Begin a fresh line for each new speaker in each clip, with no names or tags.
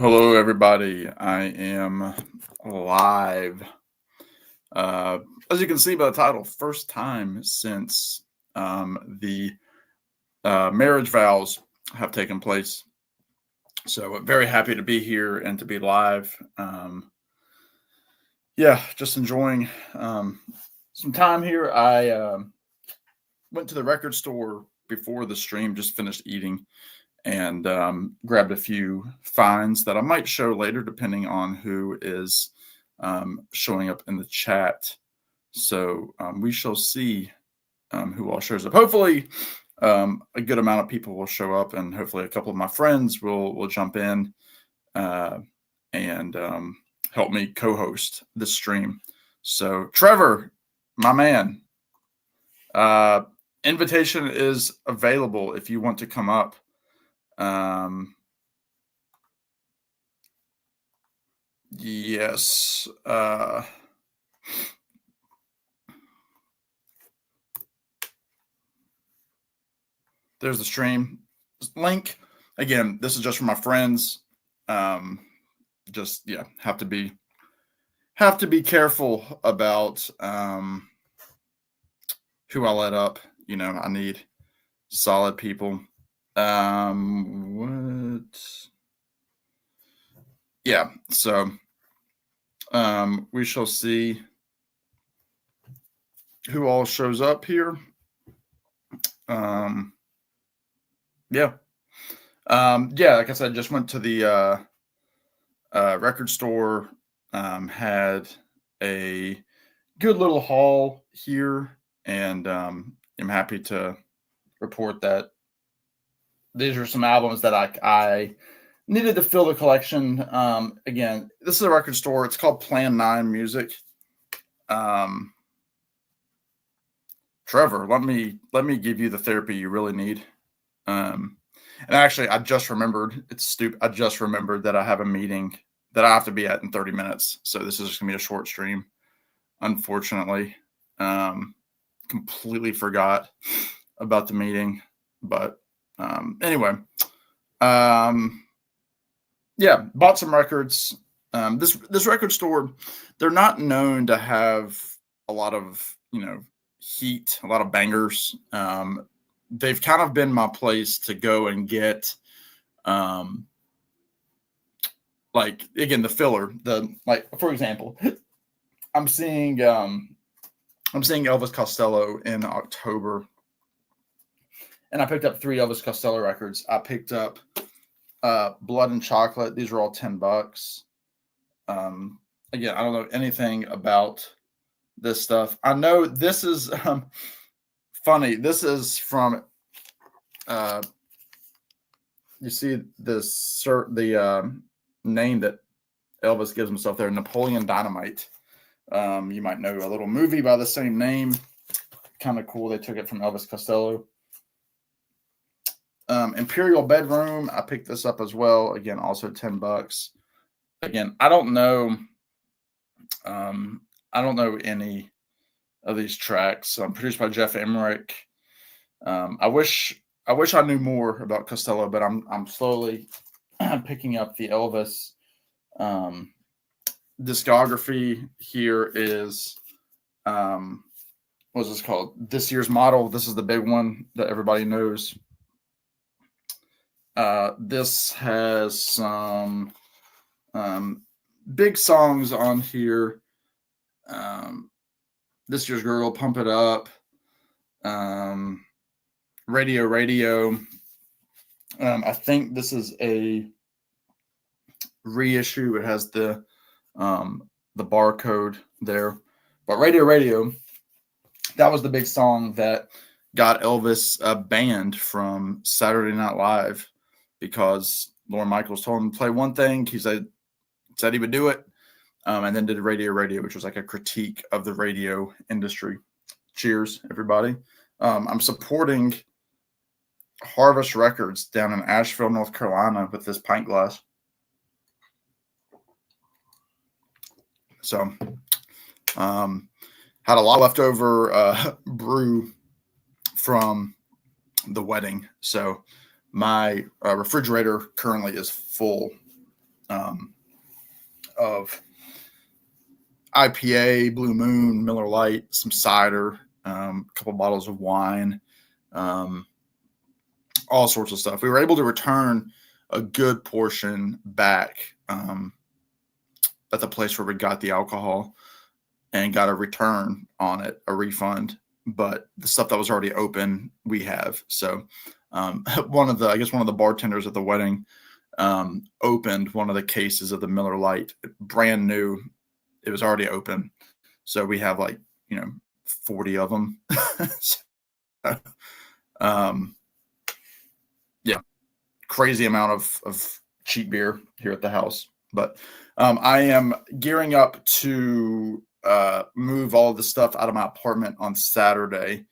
Hello, everybody. I am live. Uh, as you can see by the title, first time since the marriage vows have taken place. So, very happy to be here and to be live. Just enjoying some time here. I went to the record store before the stream, just finished eating, and grabbed a few finds that I might show later, depending on who is showing up in the chat. So we shall see who all shows up. Hopefully, a good amount of people will show up, and hopefully, a couple of my friends will jump in and help me co-host this stream. So, Trevor, my man, invitation is available if you want to come up. Yes. There's the stream link. Again, this is just for my friends. Have to be careful about who I let up. I need solid people. So we shall see who all shows up here. Like I said, just went to the record store, had a good little haul here, and I'm happy to report that these are some albums that I needed to fill the collection. Again, this is a record store. It's called Plan 9 Music. Trevor, let me give you the therapy you really need. And actually, I just remembered, it's stupid. I just remembered that I have a meeting that I have to be at in 30 minutes. So this is just gonna be a short stream. Unfortunately, completely forgot about the meeting, but anyway, bought some records. This record store, they're not known to have a lot of heat, a lot of bangers. They've kind of been my place to go and get again, the filler, for example, I'm seeing Elvis Costello in October, and I picked up 3 Elvis Costello records. I picked up Blood and Chocolate. These are all $10. Again, I don't know anything about this stuff. I know this is funny. This is from you see this the name that Elvis gives himself there, Napoleon Dynamite. You might know a little movie by the same name. Kind of cool. They took it from Elvis Costello. Imperial Bedroom. I picked this up as well. Again, also $10. Again, I don't know any of these tracks. Produced by Jeff Emmerich. I wish I knew more about Costello, but I'm slowly picking up the Elvis discography. Here is what's this called? This Year's Model. This is the big one that everybody knows. This has some big songs on here. This Year's Girl, Pump It Up, Radio. I think this is a reissue. It has the barcode there. But Radio, that was the big song that got Elvis banned from Saturday Night Live because Lorne Michaels told him to play one thing. He said he would do it. And then did Radio, which was like a critique of the radio industry. Cheers, everybody. I'm supporting Harvest Records down in Asheville, North Carolina with this pint glass. So had a lot leftover brew from the wedding. So my refrigerator currently is full. of IPA, Blue Moon, Miller Lite, some cider, a couple bottles of wine, all sorts of stuff. We were able to return a good portion back at the place where we got the alcohol and got a return on it, a refund. But the stuff that was already open, we have. So one of the bartenders at the wedding opened one of the cases of the Miller Lite, brand new. It was already open. So we have 40 of them. So, crazy amount of cheap beer here at the house. But I am gearing up to move all the stuff out of my apartment on Saturday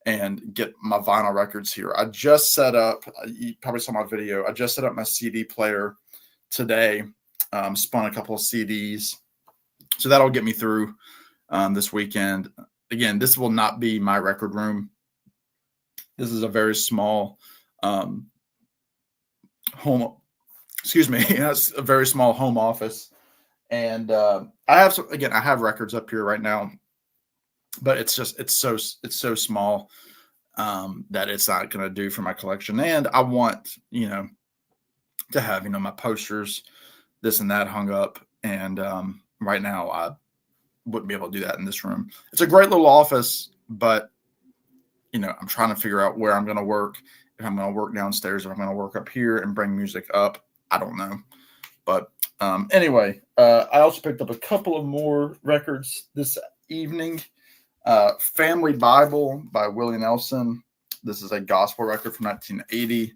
and get my vinyl records here. I just set up, you probably saw my video, I just set up my CD player today, spun a couple of CDs. So that'll get me through this weekend. Again, this will not be my record room. This is a very small it's a very small home office. And I have records up here right now, but it's so small that it's not going to do for my collection. And I want, to have, my posters, this and that hung up. And right now I wouldn't be able to do that in this room. It's a great little office, but I'm trying to figure out where I'm going to work. If I'm going to work downstairs or I'm going to work up here and bring music up, I don't know. But anyway, I also picked up a couple of more records this evening. Family Bible by Willie Nelson. This is a gospel record from 1980.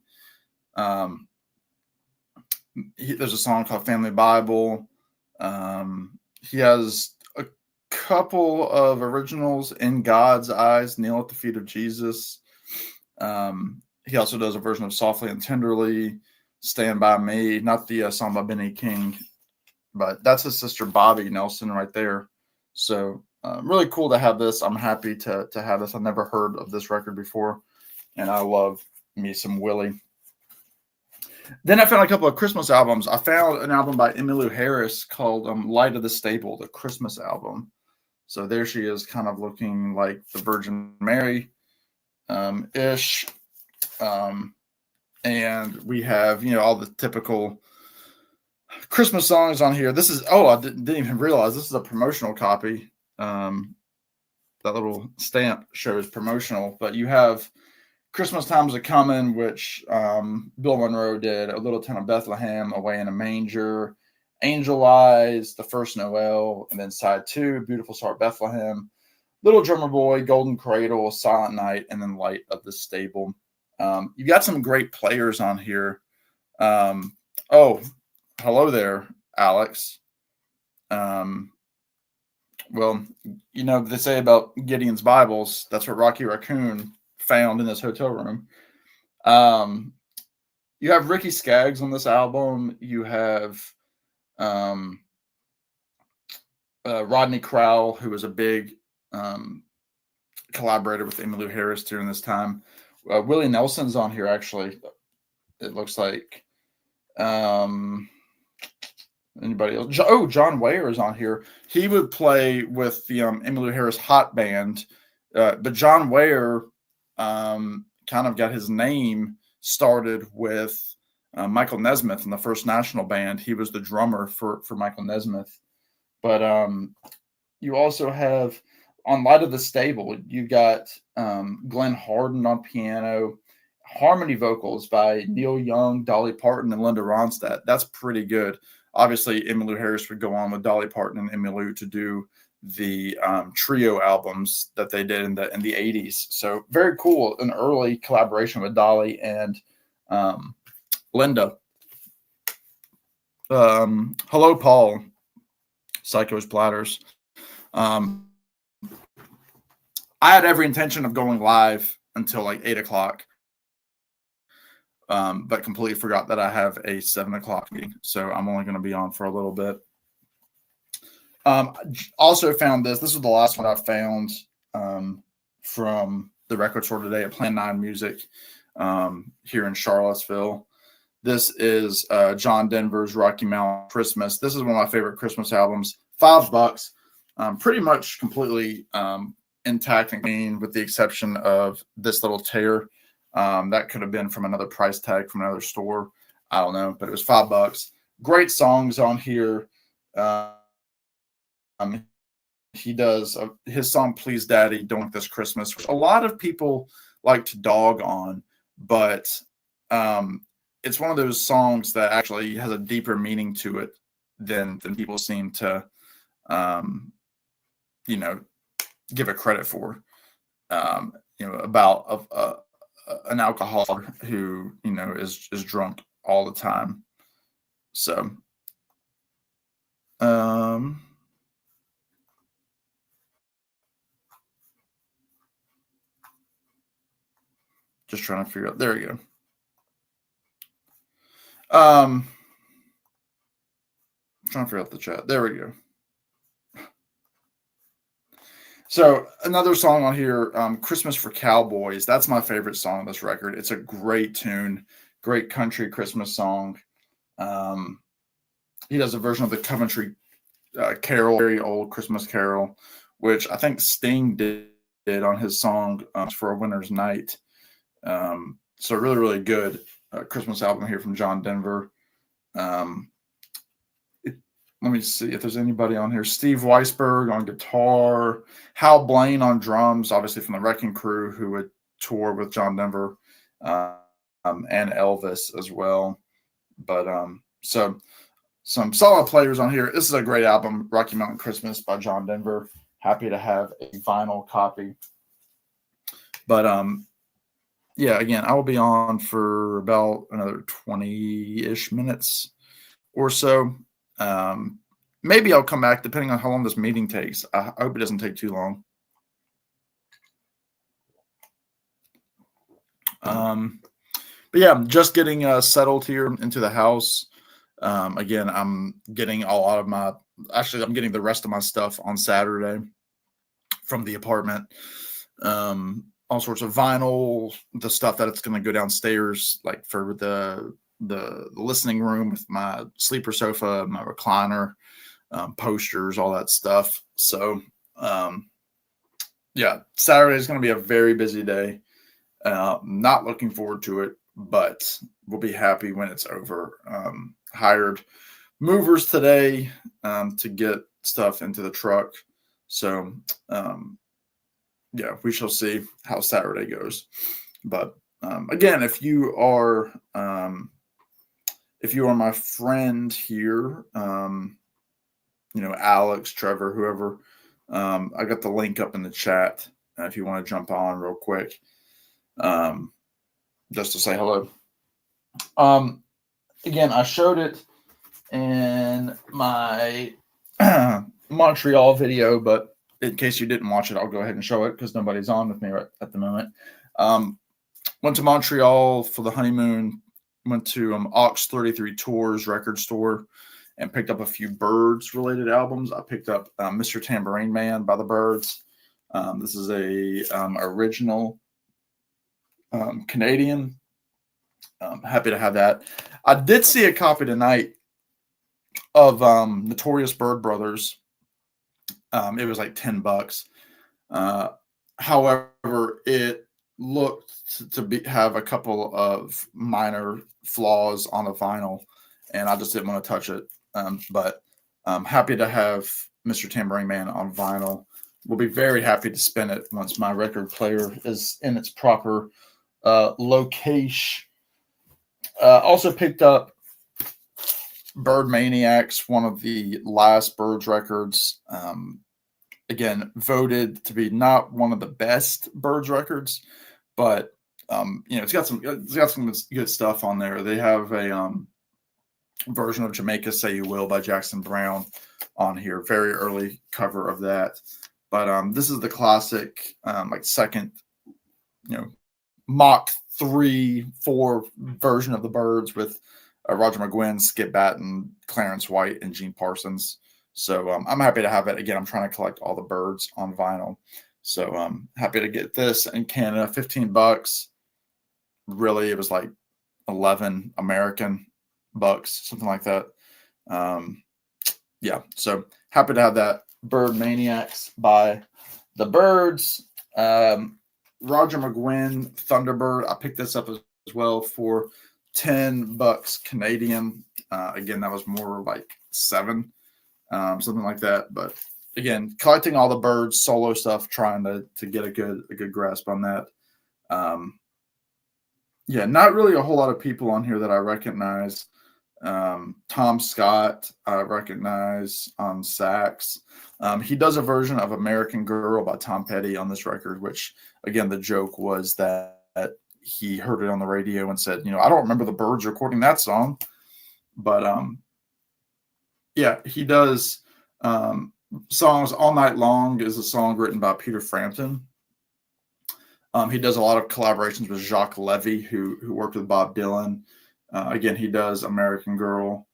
There's a song called Family Bible. He has a couple of originals, In God's Eyes, Kneel at the Feet of Jesus. He also does a version of Softly and Tenderly, Stand By Me, not the song by Benny King, but that's his sister Bobby Nelson right there. So really cool to have this. I'm happy to have this. I've never heard of this record before, and I love me some Willie. Then I found a couple of Christmas albums. I found an album by Emmylou Harris called Light of the Stable, the Christmas album. So there she is, kind of looking like the Virgin Mary ish. And we have, all the typical Christmas songs on here. This is, I didn't even realize this is a promotional copy. That little stamp shows promotional, but you have Christmas Time's a Comin', which Bill Monroe did, A Little Town of Bethlehem, Away in a Manger, Angel Eyes, The First Noel, and then side 2, Beautiful Star Bethlehem, Little Drummer Boy, Golden Cradle, Silent Night, and then Light of the Stable. You've got some great players on here. Hello there, Alex. Well, they say about Gideon's Bibles, that's what Rocky Raccoon found in this hotel room. You have Ricky Skaggs on this album. You have Rodney Crowell, who was a big collaborator with Emmylou Harris during this time. Willie Nelson's on here, actually. It looks like. Anybody else? John Wayer is on here. He would play with the Emmylou Harris Hot Band, but John Wayer kind of got his name started with Michael Nesmith in the First National Band. He was the drummer for Michael Nesmith. But you also have, on Light of the Stable, you got Glenn Hardin on piano, harmony vocals by Neil Young, Dolly Parton, and Linda Ronstadt. That's pretty good. Obviously, Emmylou Harris would go on with Dolly Parton and Emmylou to do the trio albums that they did in the 80s. So very cool, an early collaboration with Dolly and Linda. Hello, Paul. Psycho's Platters. I had every intention of going live until like 8 o'clock. But completely forgot that I have a 7 o'clock meeting. So I'm only going to be on for a little bit. Also found this. This was the last one I found from the record store today at Plan 9 Music here in Charlottesville. This is John Denver's Rocky Mountain Christmas. This is one of my favorite Christmas albums. $5, pretty much completely intact and clean, with the exception of this little tear. That could have been from another price tag from another store. I don't know, but it was $5. Great songs on here. He does his song "Please Daddy, Don't Want This Christmas," which a lot of people like to dog on, but it's one of those songs that actually has a deeper meaning to it than people seem to, give it credit for. About an alcoholic who is drunk all the time. So, just trying to figure out. There we go. Trying to figure out the chat. There we go. So another song on here, "Christmas for Cowboys." That's my favorite song on this record. It's a great tune, great country Christmas song. He does a version of the Coventry Carol, very old Christmas carol, which I think Sting did on his song "For a Winter's Night." So really, really good Christmas album here from John Denver. Let me see if there's anybody on here. Steve Weisberg on guitar, Hal Blaine on drums, obviously from the Wrecking Crew, who would tour with John Denver, and Elvis as well. But so some solid players on here. This is a great album, Rocky Mountain Christmas by John Denver. Happy to have a vinyl copy. But yeah, again, I will be on for about another 20-ish minutes or so. Maybe I'll come back depending on how long this meeting takes. I hope it doesn't take too long. But yeah, I'm just getting settled here into the house. Again, I'm getting I'm getting the rest of my stuff on Saturday from the apartment. All sorts of vinyl, the stuff that it's going to go downstairs, like for the listening room with my sleeper sofa, my recliner, posters, all that stuff. So, yeah, Saturday is going to be a very busy day. Not looking forward to it, but we'll be happy when it's over. Hired movers today to get stuff into the truck. So, yeah, we shall see how Saturday goes. But again, if you are my friend here, Alex, Trevor, whoever, I got the link up in the chat if you want to jump on real quick, just to say hello. Again, I showed it in my Montreal video, but in case you didn't watch it, I'll go ahead and show it because nobody's on with me right at the moment. Went to Montreal for the honeymoon. Went to Ox 33 Tours record store and picked up a few Byrds related albums. I picked up Mr. Tambourine Man by the Byrds. This is a original Canadian. Happy to have that. I did see a copy tonight of Notorious Byrd Brothers. It was like $10. However, it looked to have a couple of minor flaws on the vinyl, and I just didn't want to touch it. But I'm happy to have Mr. Tambourine Man on vinyl. We'll be very happy to spin it once my record player is in its proper location. Also picked up Bird Maniacs, one of the last Byrds records. Again, voted to be not one of the best Byrds records, but it's got some good stuff on there. They have a version of Jamaica Say You Will by Jackson Browne on here. Very early cover of that. But this is the classic, second, Mach 3-4 version of the Byrds with Roger McGuinn, Skip Batten, Clarence White, and Gene Parsons. So I'm happy to have it. Again, I'm trying to collect all the Byrds on vinyl. So I'm happy to get this in Canada, $15. Really, it was like 11 American bucks, something like that. Yeah, so happy to have that. Bird Maniacs by the Birds. Roger McGuinn Thunderbird. I picked this up as well for $10 Canadian. Again, that was more like 7, something like that. But again, collecting all the Birds solo stuff, trying to get a good grasp on that. Yeah, not really a whole lot of people on here that I recognize. Tom Scott, I recognize on sax. He does a version of American Girl by Tom Petty on this record, which, again, the joke was that he heard it on the radio and said, I don't remember the Birds recording that song. But, yeah, he does songs. All Night Long is a song written by Peter Frampton. He does a lot of collaborations with Jacques Levy, who worked with Bob Dylan. Again, he does American Girl.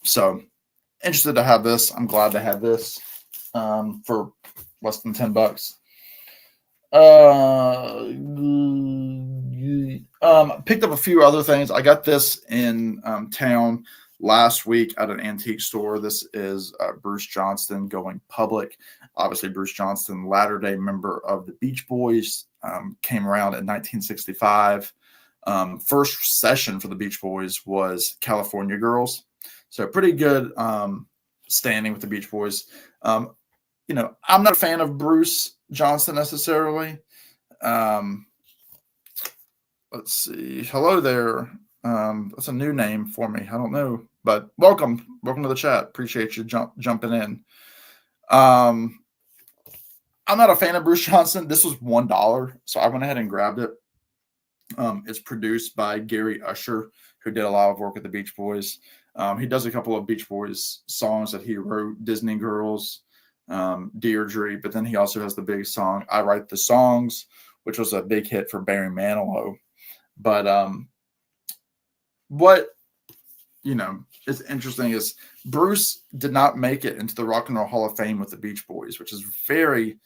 So interested to have this. I'm glad to have this for less than $10. Picked up a few other things. I got this in town last week at an antique store. This is Bruce Johnston, Going Public. Obviously, Bruce Johnston, latter-day member of the Beach Boys, came around in 1965. First session for the Beach Boys was California Girls. So pretty good standing with the Beach Boys. I'm not a fan of Bruce Johnston necessarily. Let's see. Hello there. That's a new name for me. I don't know, but welcome to the chat. Appreciate you jumping in. I'm not a fan of Bruce Johnston. This was $1, so I went ahead and grabbed it. It's produced by Gary Usher, who did a lot of work with the Beach Boys. He does a couple of Beach Boys songs that he wrote, Disney Girls, Deirdre, but then he also has the big song, I Write the Songs, which was a big hit for Barry Manilow. But what is interesting is Bruce did not make it into the Rock and Roll Hall of Fame with the Beach Boys, which is very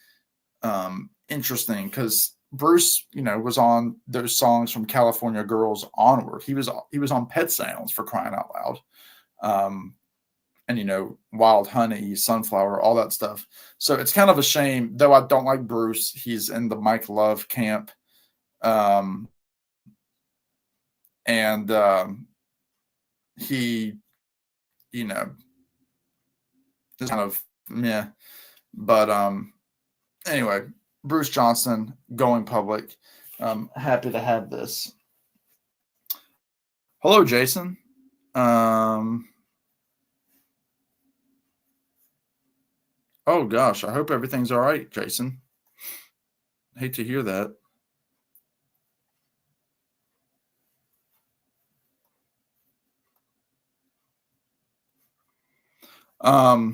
interesting because Bruce, was on those songs from California Girls onward. He was on Pet Sounds, for crying out loud. And Wild Honey, Sunflower, all that stuff. So it's kind of a shame, though I don't like Bruce. He's in the Mike Love camp. He, is kind of meh. But anyway, Bruce Johnston, Going Public. Happy to have this. Hello, Jason. Oh gosh, I hope everything's all right, Jason. Hate to hear that. A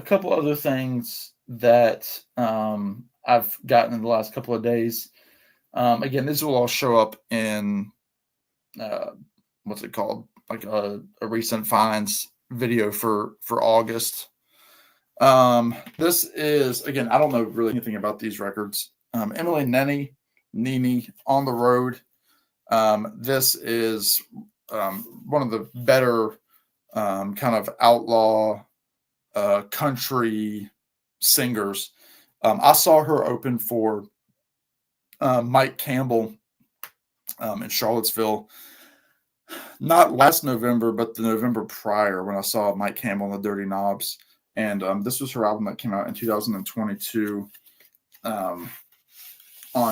couple other things that I've gotten in the last couple of days. Again, this will all show up in what's it called? Like a recent finds video for August. This is, again, I don't know really anything about these records. Emily Nene, On the Road. This is one of the better kind of outlaw country singers. I saw her open for Mike Campbell in Charlottesville, not last November, but the November prior, when I saw Mike Campbell and the Dirty Knobs. And this was her album that came out in 2022 on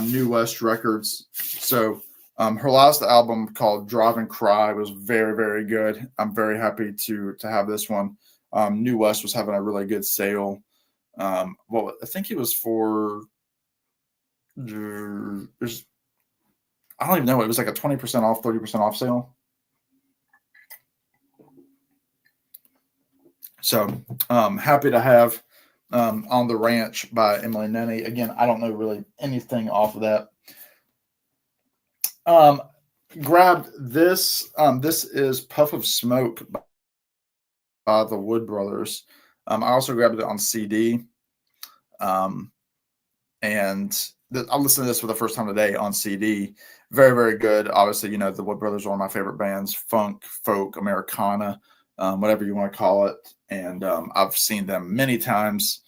New West Records. So her last album, called Drive and Cry, was very, very good. I'm very happy to have this one. New West was having a really good sale. Well, I think it was for, I don't even know. It was like a 20% off, 30% off sale. So happy to have On the Ranch by Emily Nene. Again, I don't know really anything off of that. Grabbed this. This is Puff of Smoke by the Wood Brothers. I also grabbed it on CD. And I listened to this for the first time today on CD. Very, very good. Obviously, you know, the Wood Brothers are one of my favorite bands, funk, folk, Americana, whatever you want to call it. And I've seen them many times.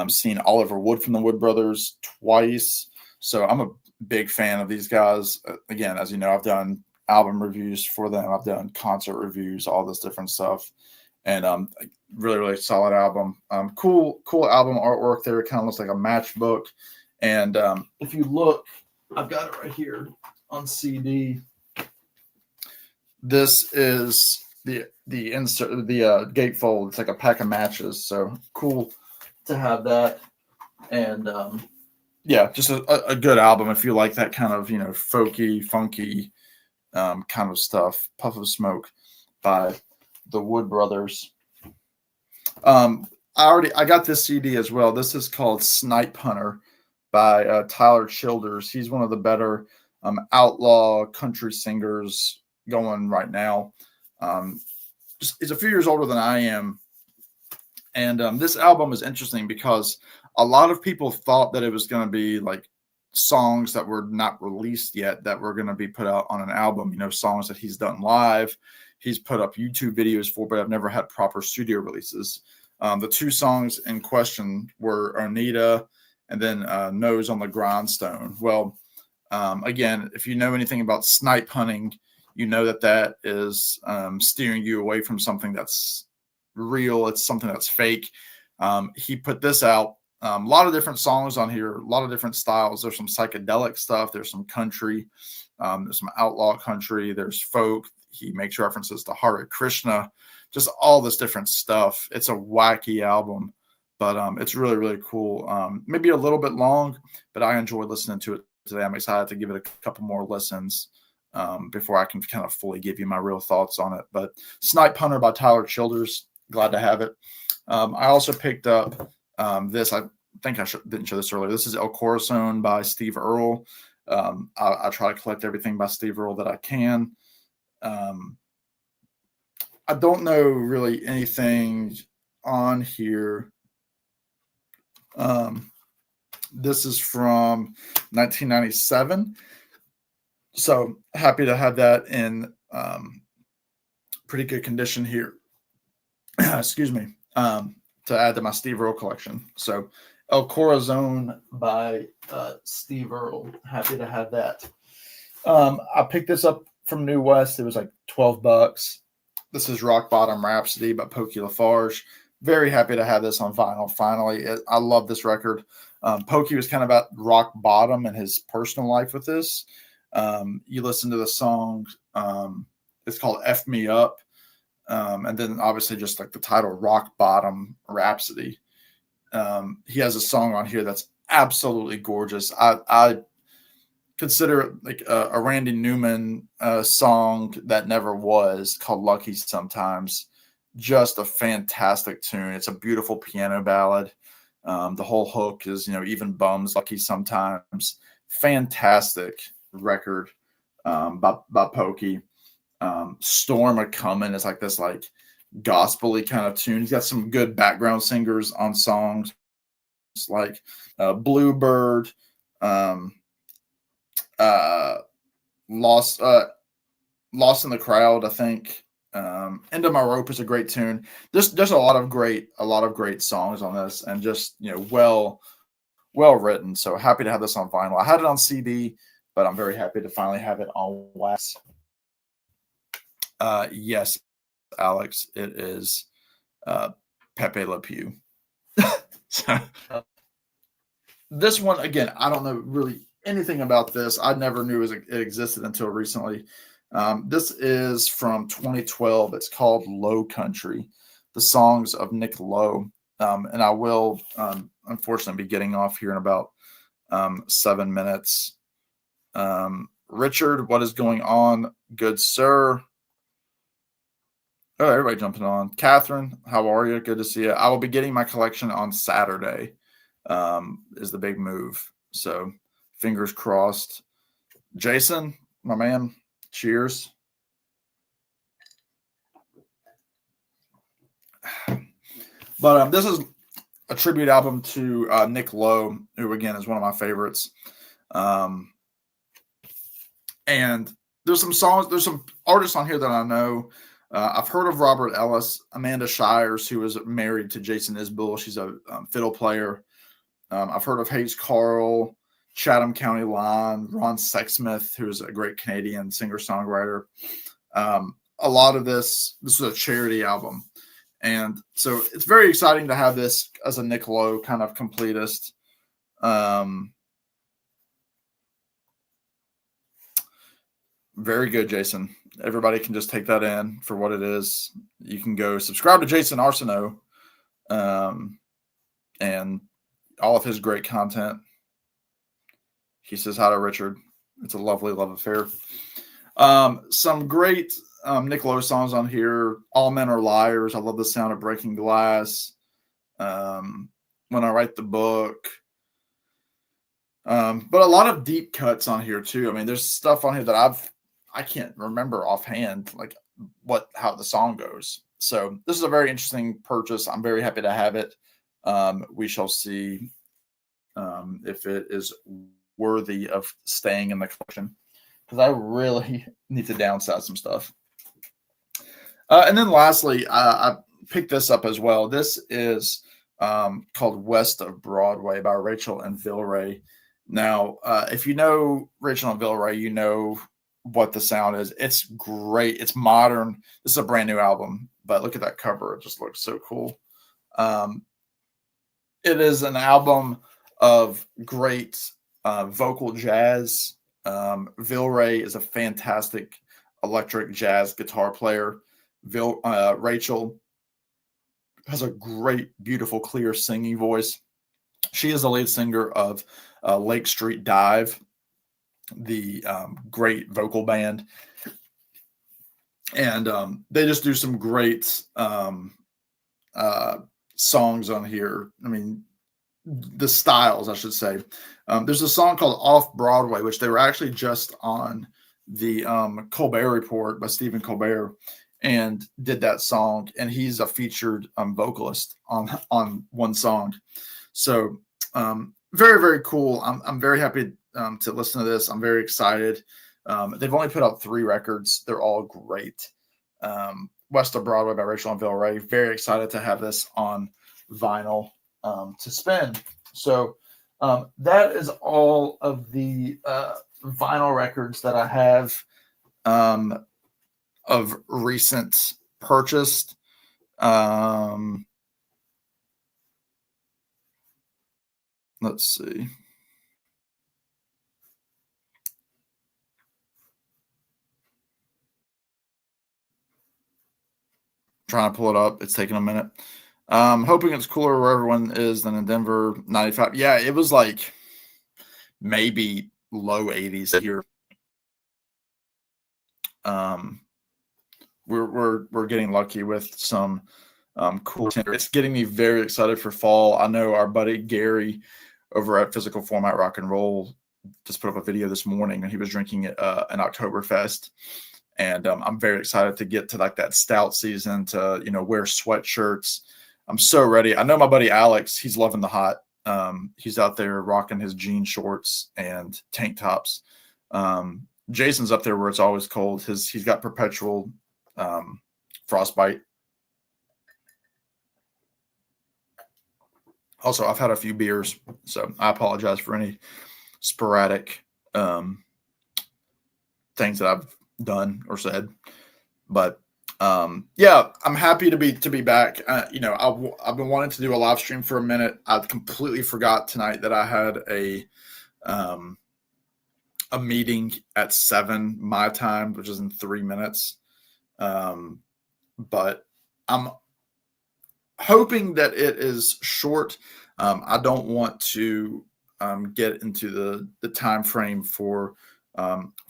Seen Oliver Wood from the Wood Brothers twice. So I'm a big fan of these guys. Again, as you know, I've done album reviews for them. I've done concert reviews, all this different stuff. And really, really solid album. Cool album artwork there. It kind of looks like a matchbook. And if you look, I've got it right here on CD. This is the insert, the gatefold. It's like a pack of matches. So cool to have that. And yeah, just a good album if you like that kind of, you know, folky, funky kind of stuff. Puff of Smoke by the Wood Brothers. I got this CD as well. This is called Snipe Hunter by Tyler Childers. He's one of the better outlaw country singers going right now. He's a few years older than I am. And this album is interesting because a lot of people thought that it was going to be like songs that were not released yet that were going to be put out on an album, you know, songs that he's done live. He's put up YouTube videos for, but I've never had proper studio releases. The two songs in question were Onita and then Nose on the Grindstone. Well, again, if you know anything about snipe hunting, you know that is steering you away from something that's real. It's something that's fake. He put this out. A lot of different songs on here, a lot of different styles. There's some psychedelic stuff. There's some country. There's some outlaw country. There's folk. He makes references to Hare Krishna, just all this different stuff. It's a wacky album, but it's really, really cool. Maybe a little bit long, but I enjoy listening to it today. I'm excited to give it a couple more listens before I can kind of fully give you my real thoughts on it. But Snipe Hunter by Tyler Childers, glad to have it. I also picked up this. I think I didn't show this earlier. This is El Corazon by Steve Earle. I try to collect everything by Steve Earle that I can. I don't know really anything on here. This is from 1997. So happy to have that in pretty good condition here. Excuse me. To add to my Steve Earle collection. So El Corazon by Steve Earle. Happy to have that. I picked this up from New West. It was like $12. This is Rock Bottom Rhapsody by Pokey LaFarge. Very happy to have this on vinyl. Finally, I love this record. Pokey was kind of at rock bottom in his personal life with this. You listen to the song. It's called F Me Up. And then obviously just like the title, Rock Bottom Rhapsody. He has a song on here that's absolutely gorgeous. I consider it like a Randy Newman song that never was, called Lucky Sometimes. Just a fantastic tune. It's a beautiful piano ballad. The whole hook is, you know, even bums Lucky Sometimes. Fantastic record by Pokey. Storm A-Comin' is like this like gospel-y kind of tune. He's got some good background singers on songs like Bluebird, Lost in the Crowd, I think. End of My Rope is a great tune. There's a lot of great songs on this, and just, you know, well written. So happy to have this on vinyl. I had it on CD, but I'm very happy to finally have it on wax. Yes, Alex, it is Pepe Le Pew. So, this one, again, I don't know really anything about this. I never knew it existed until recently. This is from 2012. It's called Low Country, the songs of Nick Lowe. And I will, unfortunately, be getting off here in about 7 minutes. Richard, what is going on? Good sir. Oh, everybody jumping on. Catherine, how are you? Good to see you. I will be getting my collection on Saturday, is the big move. So fingers crossed. Jason, my man, cheers. But this is a tribute album to Nick Lowe, who, again, is one of my favorites. Um, and there's some artists on here that I know. I've heard of Robert Ellis, Amanda Shires, who is married to Jason Isbell. She's a fiddle player. I've heard of Hayes Carl, Chatham County Line, Ron Sexsmith, who's a great Canadian singer-songwriter. A lot of this is a charity album. And so it's very exciting to have this as a Nick Lowe kind of completist. Very good, Jason. Everybody can just take that in for what it is. You can go subscribe to Jason Arsenault and all of his great content. He says hi to Richard. It's a lovely love affair. Some great Nick Lowe songs on here. All Men Are Liars. I love the sound of Breaking Glass. When I Write the Book. But a lot of deep cuts on here too. I mean, there's stuff on here that I can't remember offhand, like how the song goes. So this is a very interesting purchase. I'm very happy to have it. We shall see if it is worthy of staying in the collection, because I really need to downsize some stuff. And then lastly, I picked this up as well. This is called West of Broadway by Rachel and Vilray. Now, if you know Rachel and Vilray, you know what the sound is. It's great. It's modern. This is a brand new album, but look at that cover. It just looks so cool. It is an album of great vocal jazz. Vilray is a fantastic electric jazz guitar player. Rachel has a great, beautiful, clear singing voice. She is the lead singer of Lake Street Dive, the great vocal band. And they just do some great songs on here. I mean, the styles, I should say. There's a song called Off Broadway, which they were actually just on the Colbert Report by Stephen Colbert, and did that song. And he's a featured vocalist on one song. So very, very cool. I'm very happy to listen to this. I'm very excited. They've only put out 3 records. They're all great. West of Broadway by Rachel and Vilray. Very excited to have this on vinyl to spin. So that is all of the vinyl records that I have of recent purchased. Let's see. Trying to pull it up. It's taking a minute. Hoping it's cooler where everyone is than in Denver. 95. Yeah, it was like maybe low 80s here. We're getting lucky with some cool temperature. It's getting me very excited for fall. I know our buddy Gary over at Physical Format Rock and Roll just put up a video this morning, and he was drinking an Oktoberfest. And I'm very excited to get to like that stout season, to, wear sweatshirts. I'm so ready. I know my buddy Alex, he's loving the hot. He's out there rocking his jean shorts and tank tops. Jason's up there where it's always cold. He's got perpetual frostbite. Also, I've had a few beers, so I apologize for any sporadic things that I've done or said. But yeah, I'm happy to be back. I've been wanting to do a live stream for a minute. I completely forgot tonight that I had a meeting at 7 my time, which is in 3 minutes. But I'm hoping that it is short. I don't want to get into the time frame for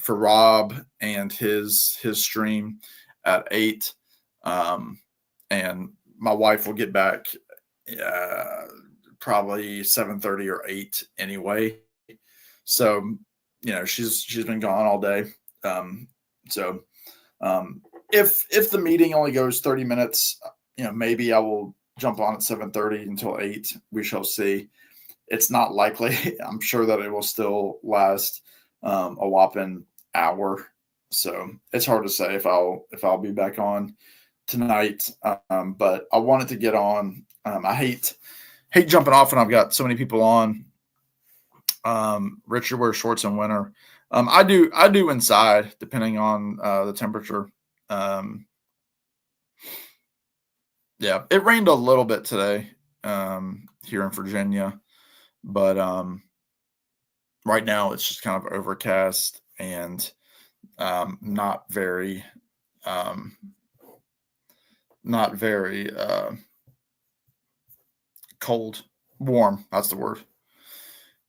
Rob and his stream at 8. And my wife will get back probably 7:30 or 8 anyway. So, she's been gone all day. So if the meeting only goes 30 minutes, maybe I will jump on at 7:30 until 8. We shall see. it's not likely. I'm sure that it will still last a whopping hour. So it's hard to say if I'll be back on tonight. But I wanted to get on. I hate jumping off when I've got so many people on. Richard wears shorts in winter. I do inside, depending on the temperature. Yeah, it rained a little bit today here in Virginia, but right now it's just kind of overcast and not very cold. Warm, that's the word.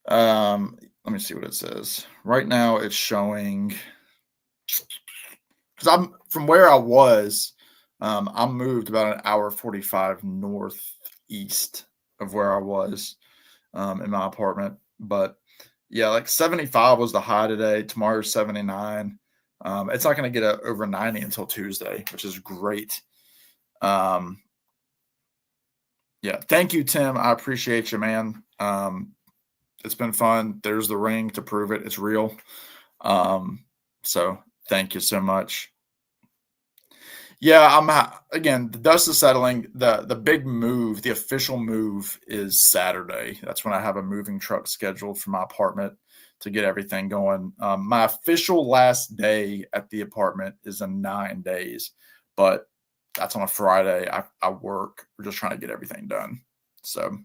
Let me see what it says. Right now it's showing, because I'm from where I was, I moved about an hour 45 northeast of where I was in my apartment. But yeah, like 75 was the high today. Tomorrow's 79. It's not going to get over 90 until Tuesday, which is great. Yeah, thank you, Tim. I appreciate you, man. It's been fun. There's the ring to prove it. It's real. So thank you so much. Yeah, again, the dust is settling. The big move, the official move is Saturday. That's when I have a moving truck scheduled for my apartment to get everything going. My official last day at the apartment is in 9 days, but that's on a Friday. I work. We're just trying to get everything done. So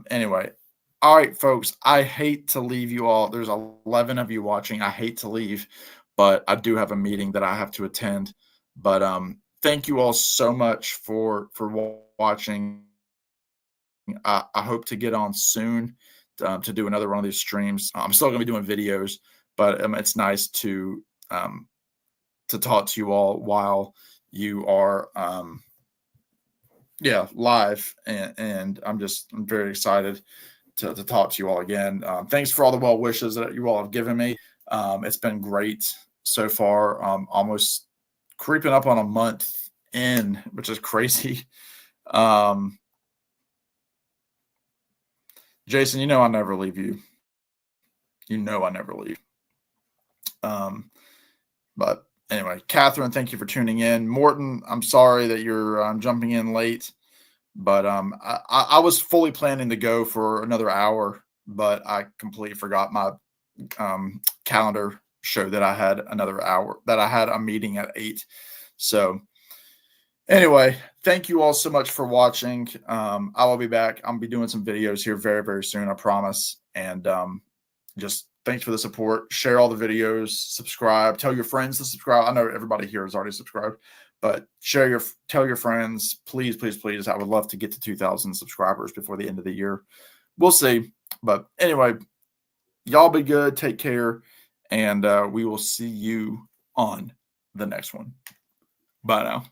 anyway, all right, folks, I hate to leave you all. There's 11 of you watching. I hate to leave, but I do have a meeting that I have to attend. But thank you all so much for watching. I hope to get on soon to do another one of these streams. I'm still going to be doing videos, but it's nice to talk to you all while you are live, and I'm very excited to talk to you all again. Thanks for all the well wishes that you all have given me. It's been great so far. Almost creeping up on a month in, which is crazy. Jason, I never leave you. I never leave. But anyway, Catherine, thank you for tuning in. Morton, I'm sorry that you're jumping in late, but I was fully planning to go for another hour, but I completely forgot my calendar showed that I had another hour, that I had a meeting at 8. So anyway, thank you all so much for watching. I will be back. I'll be doing some videos here very, very soon, I promise. And just thanks for the support. Share all the videos, subscribe, tell your friends to subscribe. I know everybody here has already subscribed, but tell your friends, please, please, please. I would love to get to 2,000 subscribers before the end of the year. We'll see. But anyway, y'all be good. Take care. And we will see you on the next one. Bye now.